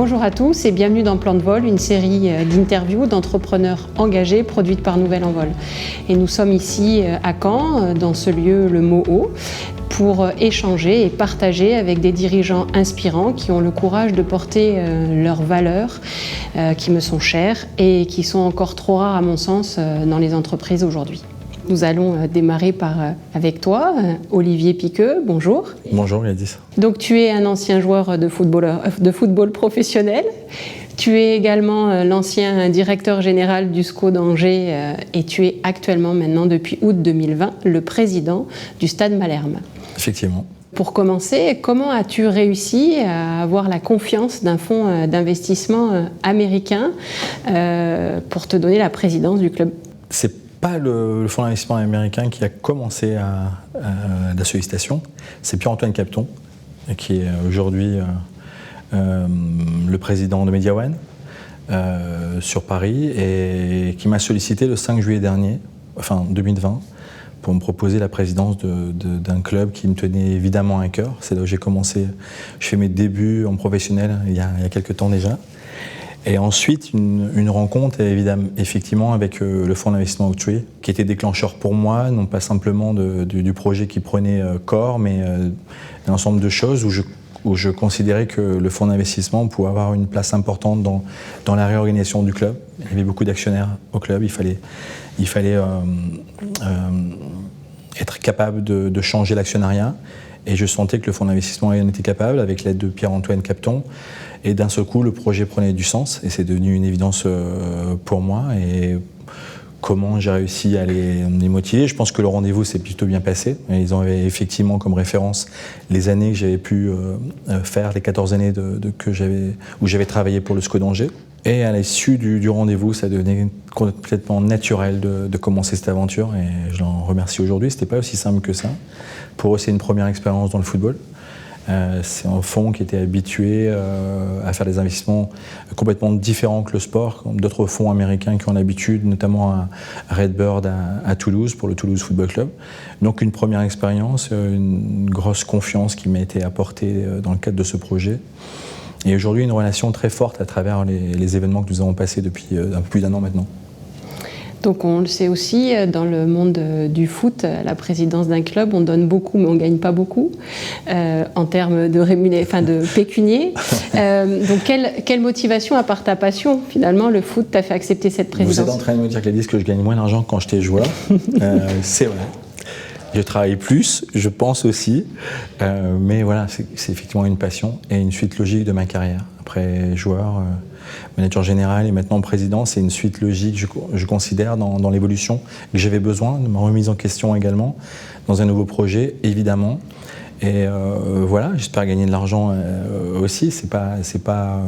Bonjour à tous et bienvenue dans Plan de Vol, une série d'interviews d'entrepreneurs engagés produites par Nouvel Envol. Et nous sommes ici à Caen, dans ce lieu, le Moho, pour échanger et partager avec des dirigeants inspirants qui ont le courage de porter leurs valeurs qui me sont chères et qui sont encore trop rares à mon sens dans les entreprises aujourd'hui. Nous allons démarrer avec toi, Olivier Piqueux. Bonjour. Bonjour Gladys. Donc tu es un ancien joueur de football professionnel. Tu es également l'ancien directeur général du SCO d'Angers et tu es actuellement maintenant depuis août 2020 le président du Stade Malherbe. Effectivement. Pour commencer, comment as-tu réussi à avoir la confiance d'un fonds d'investissement américain pour te donner la présidence du club ? C'est pas le fonds d'investissement américain qui a commencé à la sollicitation, c'est Pierre-Antoine Capton, qui est aujourd'hui le président de Mediawan sur Paris et qui m'a sollicité le 5 juillet dernier, enfin 2020, pour me proposer la présidence d'un club qui me tenait évidemment à cœur. C'est là où j'ai commencé, je fais mes débuts en professionnel il y a quelques temps déjà. Et ensuite, une rencontre évidemment, effectivement avec le fonds d'investissement Oaktree, qui était déclencheur pour moi, non pas simplement du projet qui prenait corps, mais un ensemble de choses où je considérais que le fonds d'investissement pouvait avoir une place importante dans la réorganisation du club. Il y avait beaucoup d'actionnaires au club, il fallait être capable de changer l'actionnariat. Et je sentais que le fonds d'investissement en était capable, avec l'aide de Pierre-Antoine Capton. Et d'un seul coup, le projet prenait du sens et c'est devenu une évidence pour moi. Et comment j'ai réussi à les motiver ? Je pense que le rendez-vous s'est plutôt bien passé. Et ils avaient effectivement comme référence les années que j'avais pu faire, les 14 années où j'avais travaillé pour le SCO d'Angers. Et à l'issue du rendez-vous, ça devenait complètement naturel de commencer cette aventure et je l'en remercie aujourd'hui. C'était pas aussi simple que ça. Pour eux, c'est une première expérience dans le football. C'est un fonds qui était habitué à faire des investissements complètement différents que le sport, comme d'autres fonds américains qui ont l'habitude, notamment à Redbird à Toulouse, pour le Toulouse Football Club. Donc une première expérience, une grosse confiance qui m'a été apportée dans le cadre de ce projet. Et aujourd'hui, une relation très forte à travers les événements que nous avons passés depuis un peu plus d'un an maintenant. Donc on le sait aussi, dans le monde du foot, la présidence d'un club, on donne beaucoup mais on ne gagne pas beaucoup en termes de pécunier. Donc quelle motivation, à part ta passion, finalement, le foot t'a fait accepter cette présidence ? Vous êtes en train de me dire, Gladys, que je gagne moins d'argent que quand j'étais joueur. C'est vrai. Je travaille plus, je pense aussi, mais voilà, c'est effectivement une passion et une suite logique de ma carrière. Après joueur, manager général et maintenant président, c'est une suite logique, je considère, dans l'évolution que j'avais besoin, de ma remise en question également, dans un nouveau projet, évidemment. Et voilà, j'espère gagner de l'argent aussi. C'est pas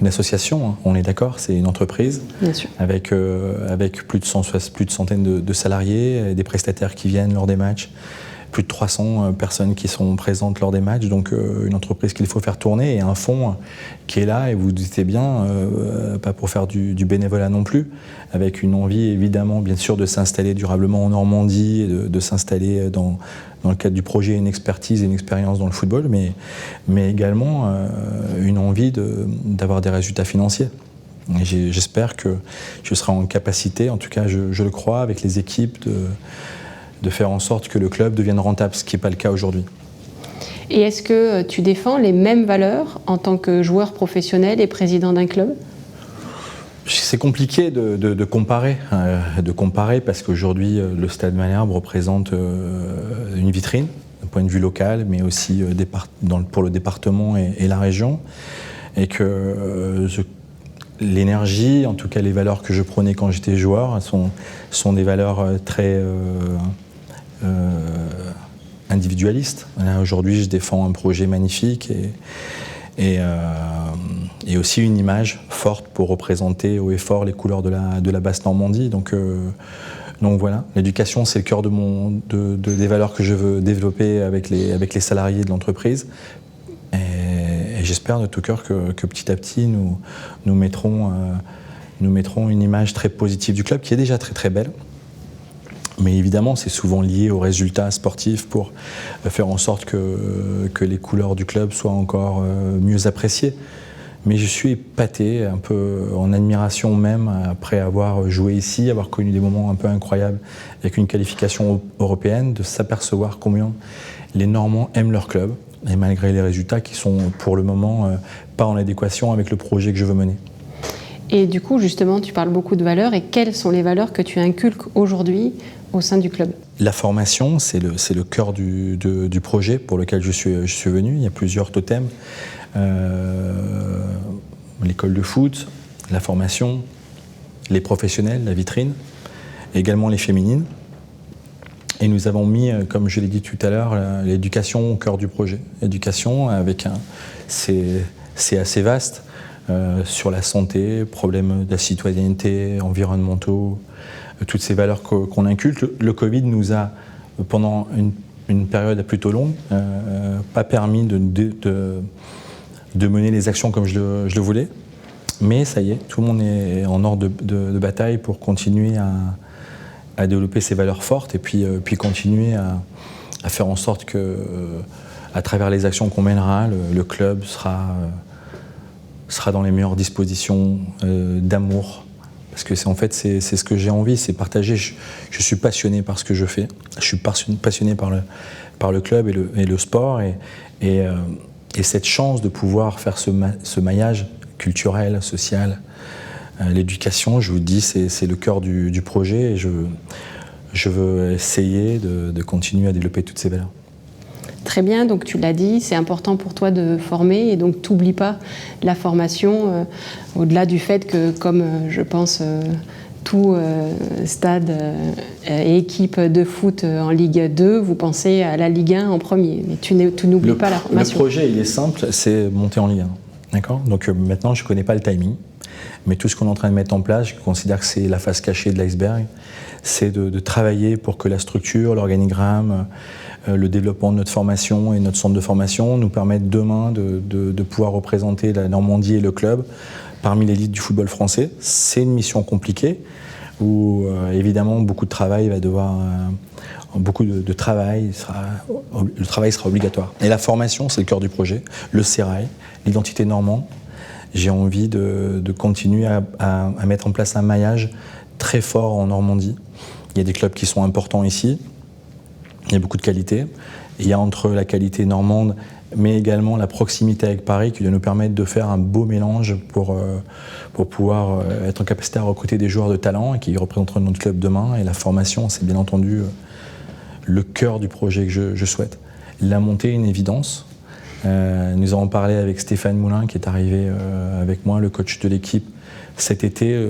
une association, hein, on est d'accord, c'est une entreprise. Bien sûr. Avec plus de centaines de salariés, des prestataires qui viennent lors des matchs, plus de 300 personnes qui sont présentes lors des matchs, donc une entreprise qu'il faut faire tourner et un fonds qui est là, et vous vous doutez bien, pas pour faire du bénévolat non plus, avec une envie évidemment bien sûr de s'installer durablement en Normandie, et de s'installer dans le cadre du projet, une expertise et une expérience dans le football, mais également une envie d'avoir des résultats financiers. Et j'espère que je serai en capacité, en tout cas je le crois, avec les équipes, de faire en sorte que le club devienne rentable, ce qui n'est pas le cas aujourd'hui. Et est-ce que tu défends les mêmes valeurs en tant que joueur professionnel et président d'un club ? C'est compliqué de comparer parce qu'aujourd'hui le Stade Malherbe représente une vitrine d'un point de vue local, mais aussi pour le département et la région, et que l'énergie, en tout cas les valeurs que je prônais quand j'étais joueur, sont des valeurs très individualistes. Là, aujourd'hui, je défends un projet magnifique et aussi une image forte pour représenter haut et fort les couleurs de la basse Normandie. Donc voilà, l'éducation, c'est le cœur des valeurs que je veux développer avec les salariés de l'entreprise. Et j'espère de tout cœur que petit à petit, nous mettrons une image très positive du club, qui est déjà très très belle. Mais évidemment, c'est souvent lié aux résultats sportifs pour faire en sorte que les couleurs du club soient encore mieux appréciées. Mais je suis épaté, un peu en admiration même, après avoir joué ici, avoir connu des moments un peu incroyables avec une qualification européenne, de s'apercevoir combien les Normands aiment leur club, et malgré les résultats qui sont pour le moment pas en adéquation avec le projet que je veux mener. Et du coup, justement, tu parles beaucoup de valeurs, et quelles sont les valeurs que tu inculques aujourd'hui au sein du club? La formation, c'est le cœur du projet pour lequel je suis venu. Il y a plusieurs totems. L'école de foot, la formation, les professionnels, la vitrine, également les féminines. Et nous avons mis, comme je l'ai dit tout à l'heure, l'éducation au cœur du projet. L'éducation, c'est assez vaste, sur la santé, problèmes de la citoyenneté, environnementaux, toutes ces valeurs qu'on inculte. Le Covid nous a, pendant une période plutôt longue, pas permis de mener les actions comme je le voulais. Mais ça y est, tout le monde est en ordre de bataille pour continuer à développer ces valeurs fortes et puis continuer à faire en sorte que, à travers les actions qu'on mènera, le club sera dans les meilleures dispositions d'amour. Parce que c'est ce que j'ai envie, c'est partager. Je suis passionné par ce que je fais. Je suis passionné par le club et le sport. Et cette chance de pouvoir faire ce maillage culturel, social, l'éducation, je vous dis, c'est le cœur du projet. Et je veux essayer de continuer à développer toutes ces valeurs. Très bien, donc tu l'as dit, c'est important pour toi de former et donc tu n'oublies pas la formation, au-delà du fait que, comme je pense tout stade et équipe de foot en Ligue 2, vous pensez à la Ligue 1 en premier, mais tu n'oublies pas la formation. Le projet, il est simple, c'est monter en Ligue 1. D'accord ? Donc maintenant, je ne connais pas le timing, mais tout ce qu'on est en train de mettre en place, je considère que c'est la face cachée de l'iceberg, c'est de travailler pour que la structure, l'organigramme, le développement de notre formation et notre centre de formation nous permettent demain de pouvoir représenter la Normandie et le club parmi l'élite du football français. C'est une mission compliquée où évidemment beaucoup de travail va devoir... beaucoup de travail, le travail sera obligatoire. Et la formation, c'est le cœur du projet, le sérail, l'identité normande. J'ai envie de continuer à mettre en place un maillage très fort en Normandie. Il y a des clubs qui sont importants ici, il y a beaucoup de qualité. Il y a entre la qualité normande, mais également la proximité avec Paris qui doit nous permettre de faire un beau mélange pour pouvoir être en capacité à recruter des joueurs de talent et qui représenteront notre club demain. Et la formation, c'est bien entendu le cœur du projet que je souhaite. La montée est une évidence. Nous avons parlé avec Stéphane Moulin qui est arrivé avec moi, le coach de l'équipe, cet été,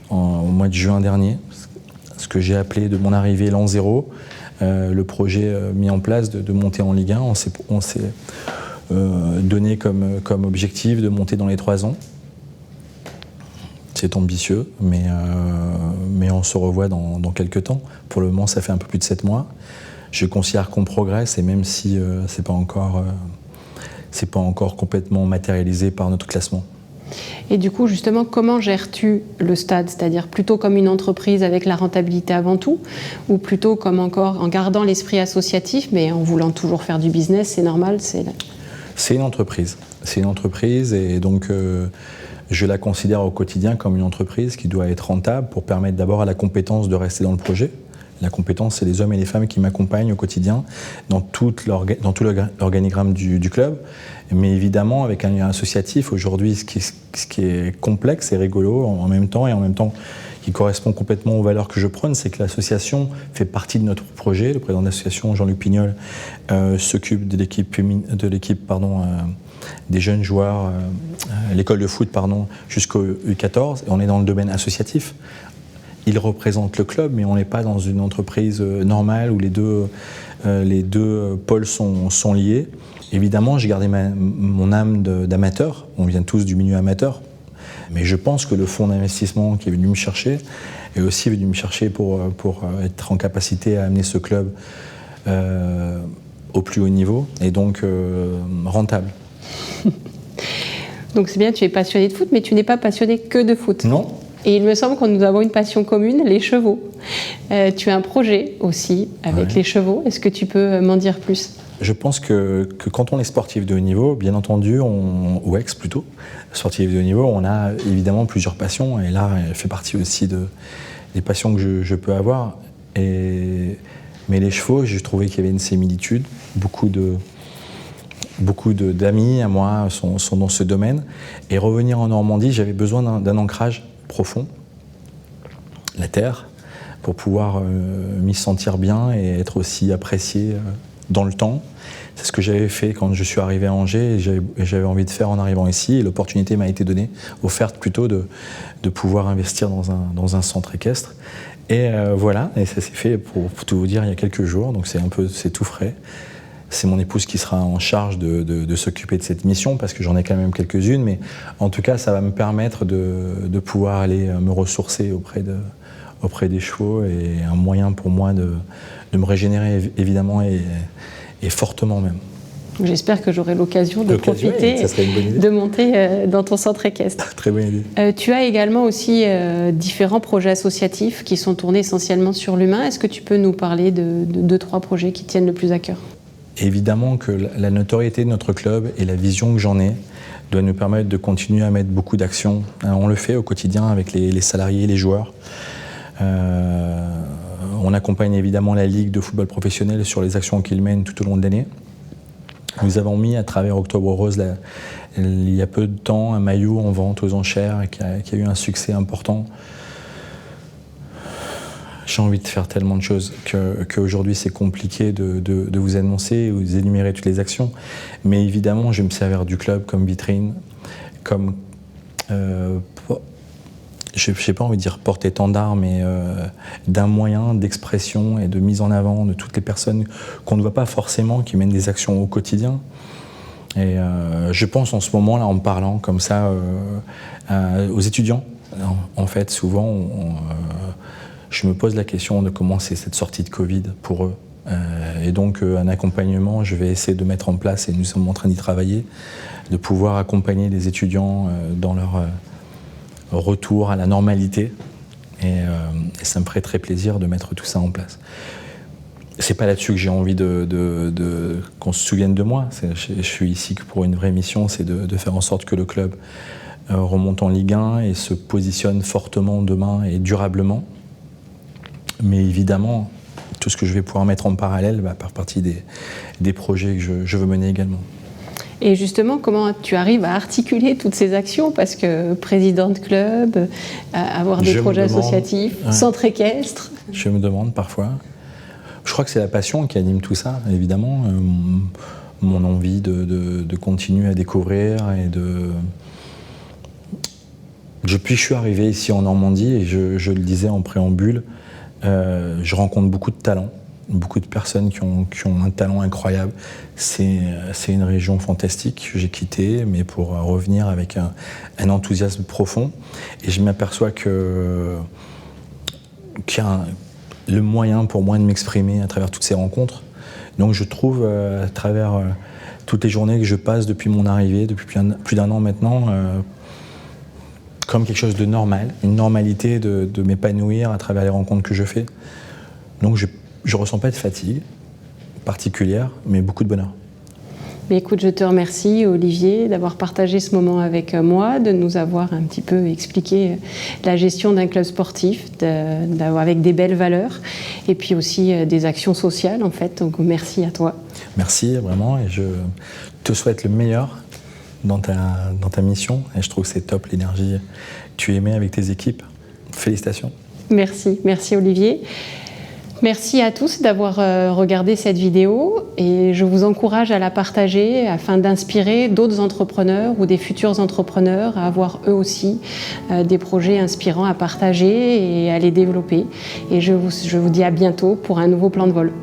au mois de juin dernier. Ce que j'ai appelé de mon arrivée l'an zéro, le projet mis en place de monter en Ligue 1. On s'est donné comme objectif de monter dans les 3 ans. C'est ambitieux, mais on se revoit dans quelques temps. Pour le moment, ça fait un peu plus de 7 mois. Je considère qu'on progresse, et même si c'est pas encore complètement matérialisé par notre classement. Et du coup, justement, comment gères-tu le stade ? C'est-à-dire plutôt comme une entreprise avec la rentabilité avant tout, ou plutôt comme encore en gardant l'esprit associatif, mais en voulant toujours faire du business, c'est normal, C'est une entreprise. C'est une entreprise, et donc je la considère au quotidien comme une entreprise qui doit être rentable pour permettre d'abord à la compétence de rester dans le projet. La compétence, c'est les hommes et les femmes qui m'accompagnent au quotidien dans tout l'organigramme du club. Mais évidemment, avec un lien associatif, aujourd'hui, ce qui est complexe et rigolo en même temps, et en même temps qui correspond complètement aux valeurs que je prône, c'est que l'association fait partie de notre projet. Le président de l'association, Jean-Luc Pignol, s'occupe de l'équipe des jeunes joueurs, l'école de foot, jusqu'au U14, et on est dans le domaine associatif. Il représente le club, mais on n'est pas dans une entreprise normale où les deux pôles sont liés. Évidemment, j'ai gardé mon âme d'amateur. On vient tous du milieu amateur. Mais je pense que le fonds d'investissement qui est venu me chercher est aussi venu me chercher pour être en capacité à amener ce club au plus haut niveau et donc rentable. Donc c'est bien, tu es passionné de foot, mais tu n'es pas passionné que de foot. Non. Et il me semble que nous avons une passion commune, les chevaux. Tu as un projet aussi avec les chevaux. Est-ce que tu peux m'en dire plus ? Je pense que quand on est sportif de haut niveau, bien entendu, ou plutôt, sportif de haut niveau, on a évidemment plusieurs passions. Et là, elle fait partie aussi des passions que je peux avoir. Mais les chevaux, j'ai trouvé qu'il y avait une similitude. Beaucoup d'amis à moi sont dans ce domaine. Et revenir en Normandie, j'avais besoin d'un ancrage profond, la terre, pour pouvoir m'y sentir bien et être aussi apprécié dans le temps. C'est ce que j'avais fait quand je suis arrivé à Angers et j'avais envie de faire en arrivant ici. Et l'opportunité m'a été offerte plutôt de pouvoir investir dans un centre équestre. Et voilà, et ça s'est fait pour tout vous dire il y a quelques jours, donc c'est tout frais. C'est mon épouse qui sera en charge de s'occuper de cette mission parce que j'en ai quand même quelques-unes, mais en tout cas ça va me permettre de pouvoir aller me ressourcer auprès des chevaux et un moyen pour moi de me régénérer évidemment et fortement même. J'espère que j'aurai l'occasion de profiter de monter dans ton centre équestre. Très bonne idée. Tu as également aussi différents projets associatifs qui sont tournés essentiellement sur l'humain. Est-ce que tu peux nous parler de 2-3 projets qui tiennent le plus à cœur ? Évidemment que la notoriété de notre club et la vision que j'en ai doit nous permettre de continuer à mettre beaucoup d'actions. On le fait au quotidien avec les salariés, les joueurs. On accompagne évidemment la Ligue de football professionnel sur les actions qu'ils mènent tout au long de l'année. Nous avons mis à travers Octobre Rose, il y a peu de temps, un maillot en vente aux enchères qui a eu un succès important. J'ai envie de faire tellement de choses qu'aujourd'hui c'est compliqué de vous annoncer ou de vous énumérer toutes les actions. Mais évidemment, je vais me servir du club comme vitrine, comme, je n'ai pas envie de dire porte-étendard, mais d'un moyen d'expression et de mise en avant de toutes les personnes qu'on ne voit pas forcément, qui mènent des actions au quotidien. Et je pense en ce moment, là, en me parlant comme ça aux étudiants, en fait, souvent, je me pose la question de comment c'est cette sortie de Covid pour eux. Et donc, un accompagnement, je vais essayer de mettre en place, et nous sommes en train d'y travailler, de pouvoir accompagner les étudiants dans leur retour à la normalité. Et ça me ferait très plaisir de mettre tout ça en place. C'est pas là-dessus que j'ai envie qu'on se souvienne de moi. Je suis ici que pour une vraie mission, c'est de faire en sorte que le club remonte en Ligue 1 et se positionne fortement demain et durablement. Mais évidemment, tout ce que je vais pouvoir mettre en parallèle va faire partie des projets que je veux mener également. Et justement, comment tu arrives à articuler toutes ces actions ? Parce que président de club, avoir des projets associatifs, centre équestre... Je me demande parfois. Je crois que c'est la passion qui anime tout ça, évidemment. Mon envie de continuer à découvrir et Depuis que je suis arrivé ici en Normandie, et je le disais en préambule, je rencontre beaucoup de talents, beaucoup de personnes qui ont un talent incroyable. C'est une région fantastique que j'ai quittée, mais pour revenir avec un enthousiasme profond. Et je m'aperçois qu'il y a le moyen pour moi de m'exprimer à travers toutes ces rencontres. Donc je trouve à travers toutes les journées que je passe depuis mon arrivée, depuis plus d'un an maintenant, comme quelque chose de normal, une normalité de m'épanouir à travers les rencontres que je fais. Donc je ne ressens pas de fatigue particulière, mais beaucoup de bonheur. Mais écoute, je te remercie, Olivier, d'avoir partagé ce moment avec moi, de nous avoir un petit peu expliqué la gestion d'un club sportif, avec des belles valeurs, et puis aussi des actions sociales, en fait. Donc merci à toi. Merci, vraiment, et je te souhaite le meilleur dans ta mission, et je trouve que c'est top l'énergie que tu émets avec tes équipes. Félicitations. Merci Olivier. Merci à tous d'avoir regardé cette vidéo et je vous encourage à la partager afin d'inspirer d'autres entrepreneurs ou des futurs entrepreneurs à avoir eux aussi des projets inspirants à partager et à les développer. Et je vous dis à bientôt pour un nouveau plan de vol.